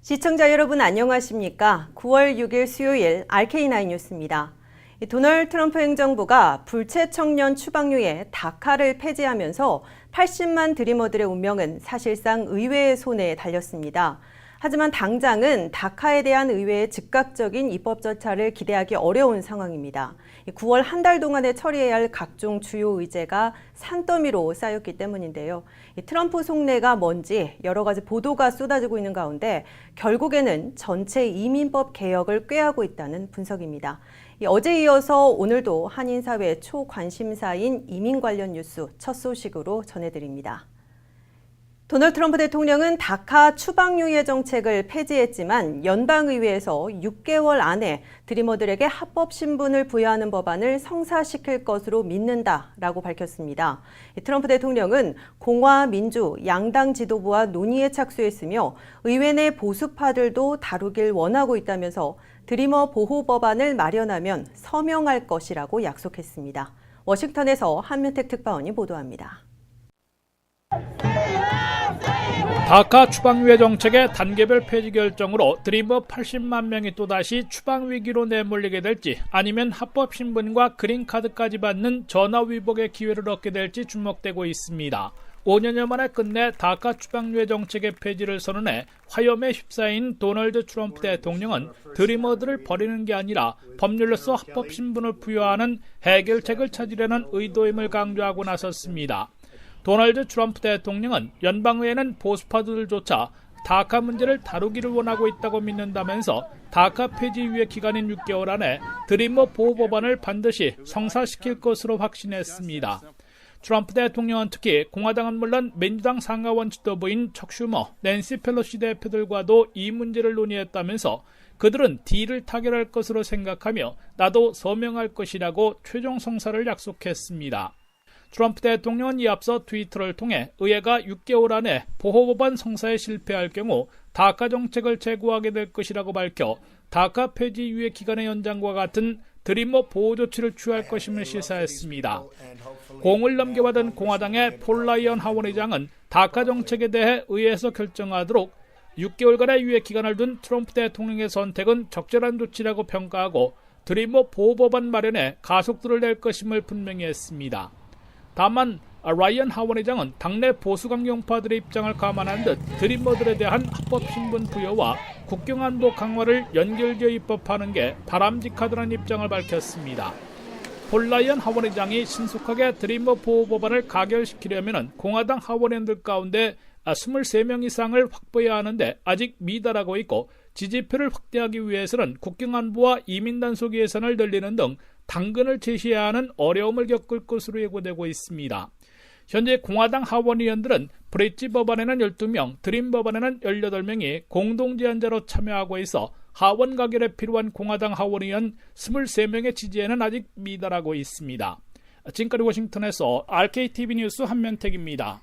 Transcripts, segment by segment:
시청자 여러분 안녕하십니까? 9월 6일 수요일 RK9 뉴스입니다. 도널드 트럼프 행정부가 불체 청년 추방류의 다카를 폐지하면서 80만 드리머들의 운명은 사실상 의회의 손에 달렸습니다. 하지만 당장은 다카에 대한 의회의 즉각적인 입법 절차를 기대하기 어려운 상황입니다. 9월 한 달 동안에 처리해야 할 각종 주요 의제가 산더미로 쌓였기 때문인데요. 트럼프 속내가 뭔지 여러 가지 보도가 쏟아지고 있는 가운데 결국에는 전체 이민법 개혁을 꾀하고 있다는 분석입니다. 어제 이어서 오늘도 한인사회 초관심사인 이민 관련 뉴스 첫 소식으로 전해드립니다. 도널드 트럼프 대통령은 다카 추방유예 정책을 폐지했지만 연방의회에서 6개월 안에 드리머들에게 합법 신분을 부여하는 법안을 성사시킬 것으로 믿는다라고 밝혔습니다. 트럼프 대통령은 공화, 민주, 양당 지도부와 논의에 착수했으며 의회 내 보수파들도 다루길 원하고 있다면서 드리머 보호 법안을 마련하면 서명할 것이라고 약속했습니다. 워싱턴에서 한면택 특파원이 보도합니다. 다카 추방유예 정책의 단계별 폐지 결정으로 드리머 80만 명이 또다시 추방 위기로 내몰리게 될지 아니면 합법 신분과 그린카드까지 받는 전화위복의 기회를 얻게 될지 주목되고 있습니다. 5년여 만에 끝내 다카 추방유예 정책의 폐지를 선언해 화염에 휩싸인 도널드 트럼프 대통령은 드리머들을 버리는 게 아니라 법률로서 합법 신분을 부여하는 해결책을 찾으려는 의도임을 강조하고 나섰습니다. 도널드 트럼프 대통령은 연방의회는 보수파들조차 다카 문제를 다루기를 원하고 있다고 믿는다면서 다카 폐지 유예 기간인 6개월 안에 드리머 보호 법안을 반드시 성사시킬 것으로 확신했습니다. 트럼프 대통령은 특히 공화당은 물론 민주당 상하원 지도부인 척 슈머, 낸시 펠로시 대표들과도 이 문제를 논의했다면서 그들은 딜을 타결할 것으로 생각하며 나도 서명할 것이라고 최종 성사를 약속했습니다. 트럼프 대통령은 이 앞서 트위터를 통해 의회가 6개월 안에 보호법안 성사에 실패할 경우 다카 정책을 재고하게 될 것이라고 밝혀 다카 폐지 유예 기간의 연장과 같은 드리머 보호 조치를 취할 것임을 시사했습니다. 공을 넘겨받은 공화당의 폴 라이언 하원 의장은 다카 정책에 대해 의회에서 결정하도록 6개월간의 유예 기간을 둔 트럼프 대통령의 선택은 적절한 조치라고 평가하고 드리머 보호 법안 마련에 가속도를 낼 것임을 분명히 했습니다. 다만 라이언 하원 의장은 당내 보수 강경파들의 입장을 감안한 듯 드리머들에 대한 합법 신분 부여와 국경 안보 강화를 연결지어 입법하는 게 바람직하다는 입장을 밝혔습니다. 폴 라이언 하원 의장이 신속하게 드리머 보호 법안을 가결시키려면 공화당 하원의원들 가운데 23명 이상을 확보해야 하는데 아직 미달하고 있고 지지표를 확대하기 위해서는 국경 안보와 이민 단속 예산을 늘리는 등 당근을 제시해야 하는 어려움을 겪을 것으로 예고되고 있습니다. 현재 공화당 하원의원들은 브릿지 법안에는 12명, 드림 법안에는 18명이 공동 제안자로 참여하고 있어 하원 가결에 필요한 공화당 하원의원 23명의 지지에는 아직 미달하고 있습니다. 지금까지 워싱턴에서 RKTV 뉴스 한면택입니다.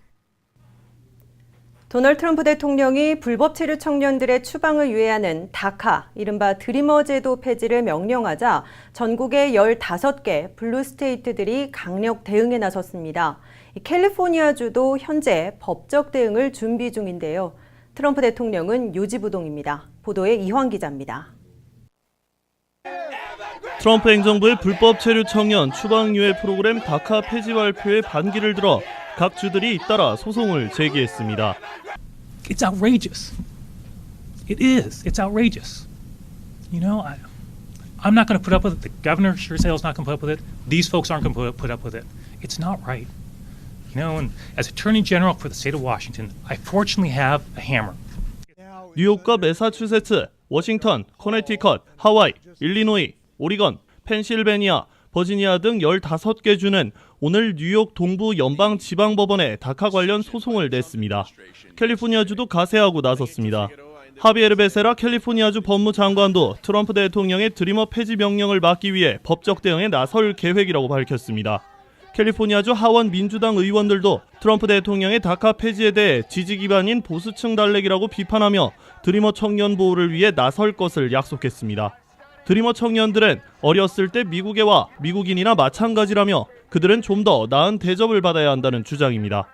도널드 트럼프 대통령이 불법 체류 청년들의 추방을 유예하는 다카, 이른바 드리머 제도 폐지를 명령하자 전국의 15개 블루 스테이트들이 강력 대응에 나섰습니다. 캘리포니아주도 현재 법적 대응을 준비 중인데요. 트럼프 대통령은 요지부동입니다. 보도에 이황 기자입니다. 트럼프 행정부의 불법 체류 청년 추방 유예 프로그램 다카 폐지 발표에 반기를 들어 각 주들이 잇따라 소송을 제기했습니다. It's outrageous. It is. It's outrageous. You know, I'm not going to put up with it. The governor sure says not going to put up with it. These folks aren't going to put up with it. It's not right. You know, and as Attorney General for the state of Washington, I fortunately have a hammer. 뉴욕과 매사추세츠, 워싱턴, 커네티컷, 하와이, 일리노이, 오리건, 펜실베니아, 버지니아 등 15개 주는 오늘 뉴욕 동부 연방지방법원에 다카 관련 소송을 냈습니다. 캘리포니아주도 가세하고 나섰습니다. 하비에르 베세라 캘리포니아주 법무장관도 트럼프 대통령의 드리머 폐지 명령을 막기 위해 법적 대응에 나설 계획이라고 밝혔습니다. 캘리포니아주 하원 민주당 의원들도 트럼프 대통령의 다카 폐지에 대해 지지 기반인 보수층 달래기라고 비판하며 드리머 청년 보호를 위해 나설 것을 약속했습니다. 드리머 청년들은 어렸을 때 미국에 와 미국인이나 마찬가지라며 그들은 좀 더 나은 대접을 받아야 한다는 주장입니다.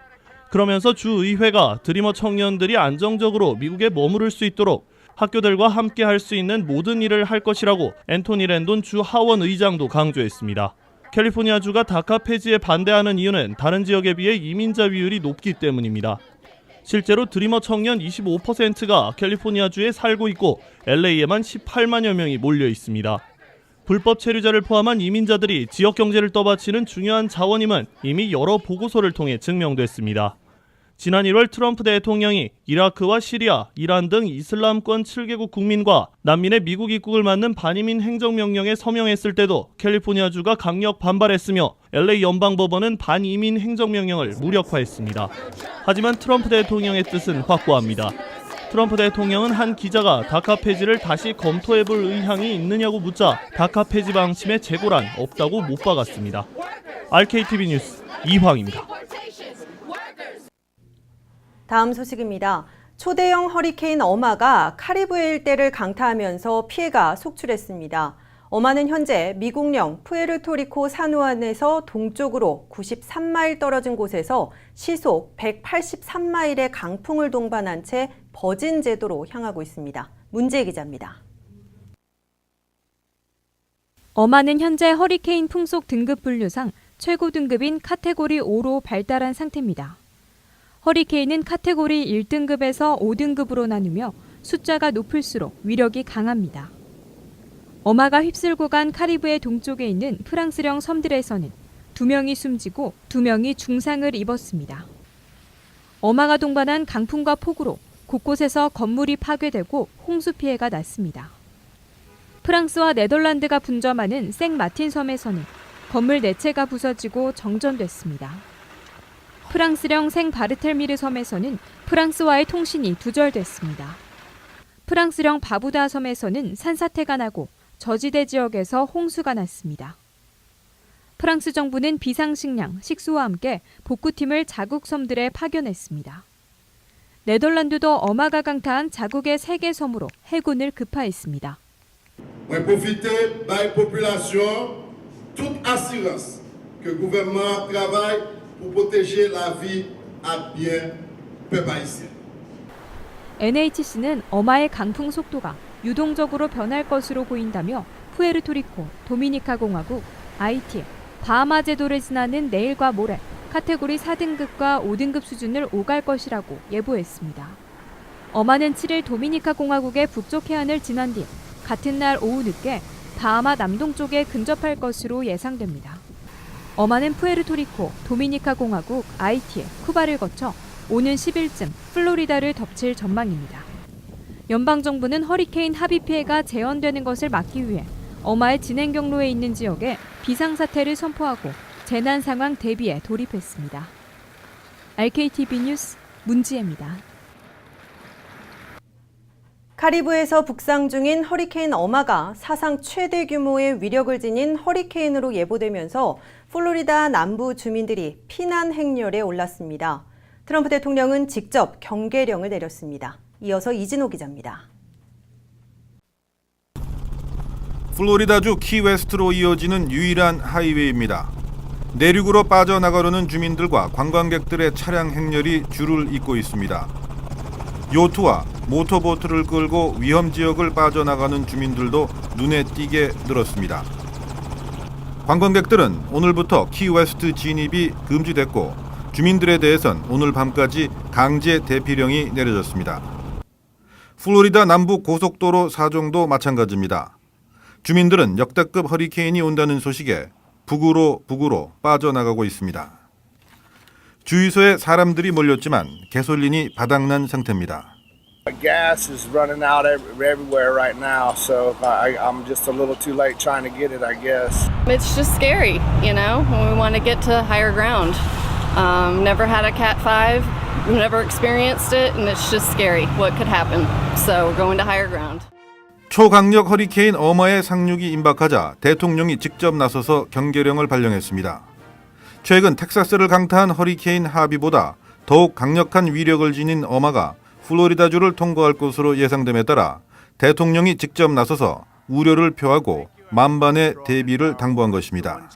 그러면서 주의회가 드리머 청년들이 안정적으로 미국에 머무를 수 있도록 학교들과 함께 할 수 있는 모든 일을 할 것이라고 앤토니 랜돈 주 하원 의장도 강조했습니다. 캘리포니아주가 다카 폐지에 반대하는 이유는 다른 지역에 비해 이민자 비율이 높기 때문입니다. 실제로 드리머 청년 25%가 캘리포니아주에 살고 있고 LA에만 18만여 명이 몰려 있습니다. 불법 체류자를 포함한 이민자들이 지역 경제를 떠받치는 중요한 자원임은 이미 여러 보고서를 통해 증명됐습니다. 지난 1월 트럼프 대통령이 이라크와 시리아, 이란 등 이슬람권 7개국 국민과 난민의 미국 입국을 막는 반이민 행정명령에 서명했을 때도 캘리포니아주가 강력 반발했으며 LA 연방법원은 반이민 행정명령을 무력화했습니다. 하지만 트럼프 대통령의 뜻은 확고합니다. 트럼프 대통령은 한 기자가 다카 폐지를 다시 검토해볼 의향이 있느냐고 묻자 다카 폐지 방침에 재고란 없다고 못 박았습니다. RKTV 뉴스 이황입니다. 다음 소식입니다. 초대형 허리케인 어마가 카리브해 일대를 강타하면서 피해가 속출했습니다. 어마는 현재 미국령 푸에르토리코 산호안에서 동쪽으로 93마일 떨어진 곳에서 시속 183마일의 강풍을 동반한 채 버진 제도로 향하고 있습니다. 문재 기자입니다. 어마는 현재 허리케인 풍속 등급 분류상 최고 등급인 카테고리 5로 발달한 상태입니다. 허리케인은 카테고리 1등급에서 5등급으로 나누며 숫자가 높을수록 위력이 강합니다. 어마가 휩쓸고 간 카리브해 동쪽에 있는 프랑스령 섬들에서는 2명이 숨지고 2명이 중상을 입었습니다. 어마가 동반한 강풍과 폭우로 곳곳에서 건물이 파괴되고 홍수 피해가 났습니다. 프랑스와 네덜란드가 분점하는 생마틴 섬에서는 건물 4채가 부서지고 정전됐습니다. 프랑스령 생바르텔미르 섬에서는 프랑스와의 통신이 두절됐습니다. 프랑스령 바부다 섬에서는 산사태가 나고 저지대 지역에서 홍수가 났습니다. 프랑스 정부는 비상식량, 식수와 함께 복구팀을 자국 섬들에 파견했습니다. 네덜란드도 어마가 강타한 자국의 3개 섬으로 해군을 급파했습니다. Moi profiter by population toute assurance que le gouvernement travaille pour protéger la vie et bien peuple haïtien. NHC는 어마의 강풍 속도가 유동적으로 변할 것으로 보인다며 푸에르토리코, 도미니카 공화국, 아이티, 바하마 제도를 지나는 내일과 모레 카테고리 4등급과 5등급 수준을 오갈 것이라고 예보했습니다. 어마는 7일 도미니카 공화국의 북쪽 해안을 지난 뒤 같은 날 오후 늦게 바하마 남동쪽에 근접할 것으로 예상됩니다. 어마는 푸에르토리코, 도미니카 공화국, 아이티, 쿠바를 거쳐 오는 10일쯤 플로리다를 덮칠 전망입니다. 연방정부는 허리케인 하비 피해가 재현되는 것을 막기 위해 어마의 진행 경로에 있는 지역에 비상사태를 선포하고 재난 상황 대비에 돌입했습니다. RKTV 뉴스 문지혜입니다. 카리브해에서 북상 중인 허리케인 어마가 사상 최대 규모의 위력을 지닌 허리케인으로 예보되면서 플로리다 남부 주민들이 피난 행렬에 올랐습니다. 트럼프 대통령은 직접 경계령을 내렸습니다. 이어서 이진호 기자입니다. 플로리다주 키웨스트로 이어지는 유일한 하이웨이입니다. 내륙으로 빠져나가려는 주민들과 관광객들의 차량 행렬이 줄을 잇고 있습니다. 요트와 모터보트를 끌고 위험 지역을 빠져나가는 주민들도 눈에 띄게 늘었습니다. 관광객들은 오늘부터 키웨스트 진입이 금지됐고 주민들에 대해선 오늘 밤까지 강제 대피령이 내려졌습니다. 플로리다 남부 고속도로 사정도 마찬가지입니다. 주민들은 역대급 허리케인이 온다는 소식에 북으로 빠져나가고 있습니다. 주유소에 사람들이 몰렸지만 가솔린이 바닥난 상태입니다. Gas is running out everywhere right now, so I'm just a little too late trying to get it, I guess. It's just scary, you know, when we want to get to higher ground. Never had a Cat 5, never experienced it, and it's just scary what could happen. So we're going to higher ground. 초강력 허리케인 어마의 상륙이 임박하자 대통령이 직접 나서서 경계령을 발령했습니다. 최근 텍사스를 강타한 허리케인 하비보다 더욱 강력한 위력을 지닌 어마가 플로리다주를 통과할 것으로 예상됨에 따라 대통령이 직접 나서서 우려를 표하고 만반의 대비를 당부한 것입니다.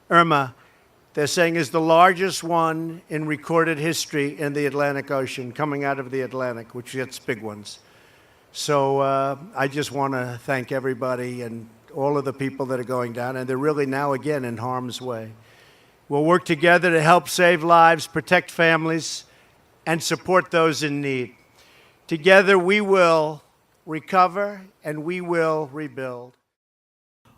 Irma, they're saying is the largest one in recorded history in the Atlantic Ocean, coming out of the Atlantic, which gets big ones. So I just want to thank everybody and all of the people that are going down, and they're really now again in harm's way. We'll work together to help save lives, protect families, and support those in need. Together we will recover and we will rebuild.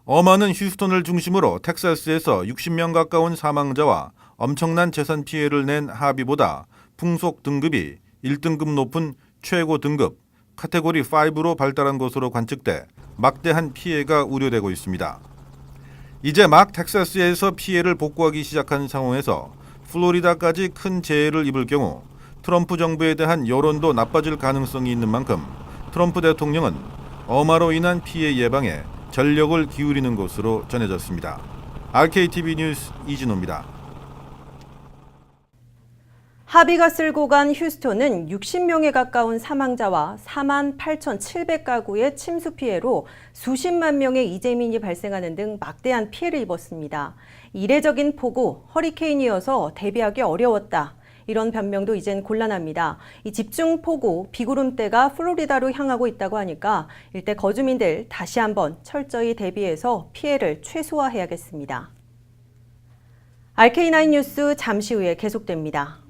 어마는 휴스턴을 중심으로 텍사스에서 60명 가까운 사망자와 엄청난 재산 피해를 낸 하비보다 풍속 등급이 1등급 높은 최고 등급 카테고리 5로 발달한 것으로 관측돼 막대한 피해가 우려되고 있습니다. 이제 막 텍사스에서 피해를 복구하기 시작한 상황에서 플로리다까지 큰 재해를 입을 경우 트럼프 정부에 대한 여론도 나빠질 가능성이 있는 만큼 트럼프 대통령은 어마로 인한 피해 예방에 전력을 기울이는 것으로 전해졌습니다. RKTV 뉴스 이진호입니다. 하비가 쓸고 간 휴스턴은 60명에 가까운 사망자와 48,700가구의 침수 피해로 수십만 명의 이재민이 발생하는 등 막대한 피해를 입었습니다. 이례적인 폭우, 허리케인이어서 대비하기 어려웠다. 이런 변명도 이젠 곤란합니다. 이 집중 폭우, 비구름대가 플로리다로 향하고 있다고 하니까 일대 거주민들 다시 한번 철저히 대비해서 피해를 최소화해야겠습니다. RK9 뉴스 잠시 후에 계속됩니다.